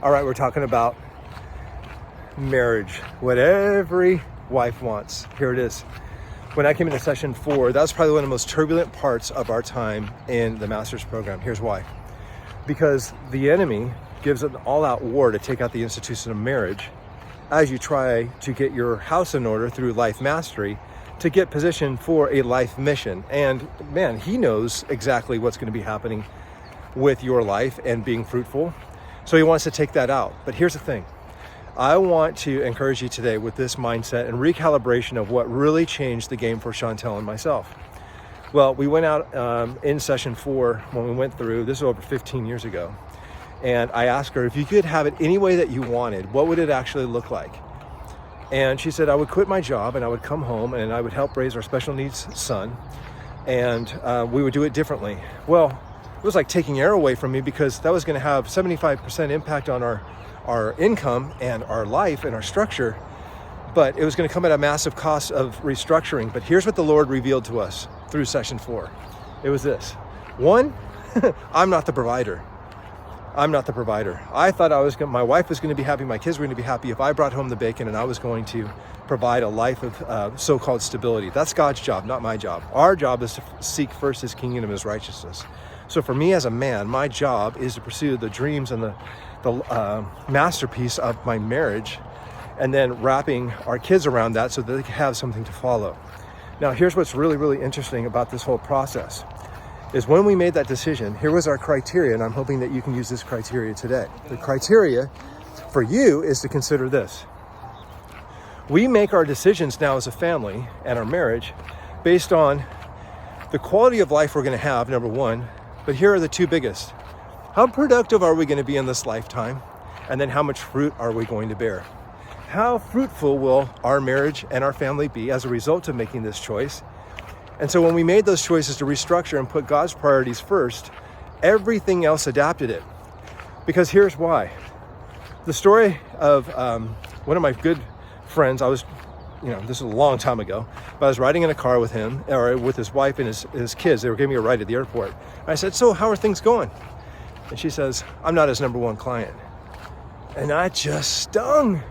All right, we're talking about marriage, what every wife wants. Here it is. When I came into session 4, that was probably one of the most turbulent parts of our time in the master's program. Here's why. Because the enemy gives an all-out war to take out the institution of marriage as you try to get your house in order through life mastery to get positioned for a life mission. And man, he knows exactly what's going to be happening with your life and being fruitful. So he wants to take that out. But here's the thing. I want to encourage you today with this mindset and recalibration of what really changed the game for Chantel and myself. Well, we went out in session 4 when we went through, this was over 15 years ago. And I asked her, if you could have it any way that you wanted, what would it actually look like? And she said, I would quit my job and I would come home and I would help raise our special needs son. And we would do it differently. Well, it was like taking air away from me because that was going to have 75% impact on our income and our life and our structure. But it was going to come at a massive cost of restructuring. But here's what the Lord revealed to us through session 4. It was this. 1, I'm not the provider. I'm not the provider. I thought my wife was going to be happy, my kids were going to be happy if I brought home the bacon and I was going to provide a life of so-called stability. That's God's job, not my job. Our job is to seek first his kingdom and his righteousness. So for me as a man, my job is to pursue the dreams and the masterpiece of my marriage, and then wrapping our kids around that so that they can have something to follow. Now, here's what's really, really interesting about this whole process is when we made that decision, here was our criteria, and I'm hoping that you can use this criteria today. The criteria for you is to consider this. We make our decisions now as a family and our marriage based on the quality of life we're going to have, number 1, but here are the 2 biggest. How productive are we going to be in this lifetime? And then how much fruit are we going to bear? How fruitful will our marriage and our family be as a result of making this choice? And so when we made those choices to restructure and put God's priorities first, everything else adapted it. Because here's why. The story of one of my good friends, this was a long time ago, but I was riding in a car with him, or with his wife and his kids. They were giving me a ride at the airport. And I said, so how are things going? And she says, I'm not his number 1 client. And that just stung.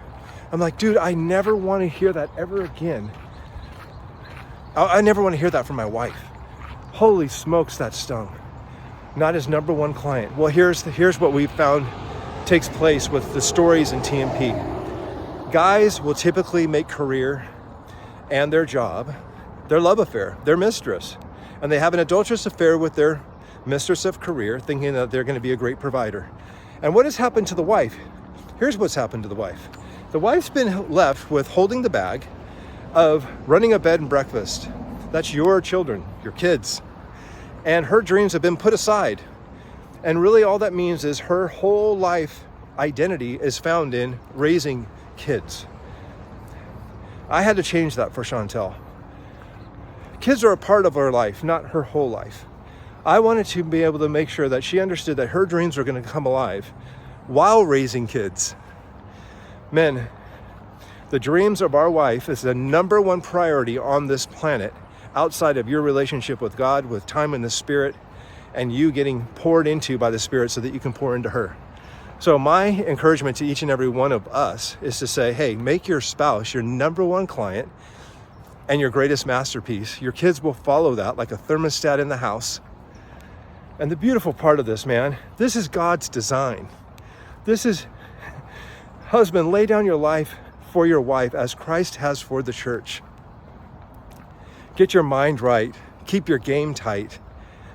I'm like, dude, I never want to hear that ever again. I never want to hear that from my wife. Holy smokes, that stung. Not his number 1 client. Well, here's what we found takes place with the stories in TMP. Guys will typically make career and their job their love affair, their mistress. And they have an adulterous affair with their mistress of career, thinking that they're going to be a great provider. And what has happened to the wife? Here's what's happened to the wife. The wife's been left with holding the bag of running a bed and breakfast. That's your children, your kids. And her dreams have been put aside. And really all that means is her whole life identity is found in raising kids. I had to change that for Chantel. Kids are a part of her life, not her whole life. I wanted to be able to make sure that she understood that her dreams were going to come alive while raising kids. Men, the dreams of our wife is the number 1 priority on this planet outside of your relationship with God, with time in the Spirit, and you getting poured into by the Spirit so that you can pour into her. So my encouragement to each and every one of us is to say, hey, make your spouse your number 1 client and your greatest masterpiece. Your kids will follow that like a thermostat in the house. And the beautiful part of this, man, this is God's design. This is, husband, lay down your life for your wife as Christ has for the church. Get your mind right. Keep your game tight.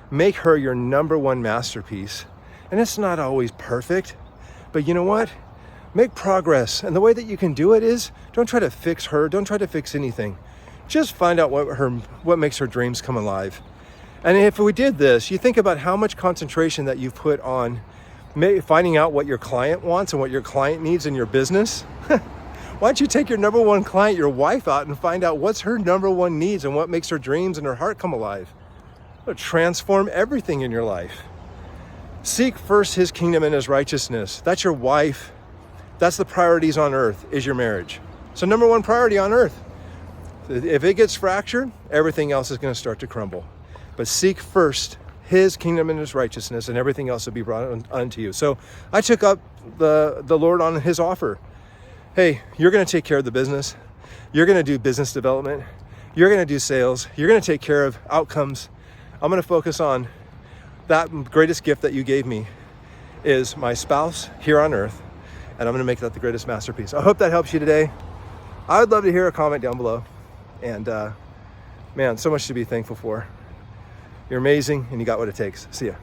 Make her your number 1 masterpiece. And it's not always perfect, but you know what? Make progress. And the way that you can do it is don't try to fix her. Don't try to fix anything. Just find out what makes her dreams come alive. And if we did this, you think about how much concentration that you've put on finding out what your client wants and what your client needs in your business. Why don't you take your number 1 client, your wife, out and find out what's her number 1 needs and what makes her dreams and her heart come alive. It'll transform everything in your life. Seek first his kingdom and his righteousness. That's your wife. That's the priorities on earth, is your marriage. So number 1 priority on earth. If it gets fractured, everything else is going to start to crumble. But seek first his kingdom and his righteousness, and everything else will be brought unto you. So I took up the Lord on his offer. Hey, you're going to take care of the business. You're going to do business development. You're going to do sales. You're going to take care of outcomes. I'm going to focus on that greatest gift that you gave me is my spouse here on earth. And I'm going to make that the greatest masterpiece. I hope that helps you today. I would love to hear a comment down below. And man, so much to be thankful for. You're amazing and you got what it takes. See ya.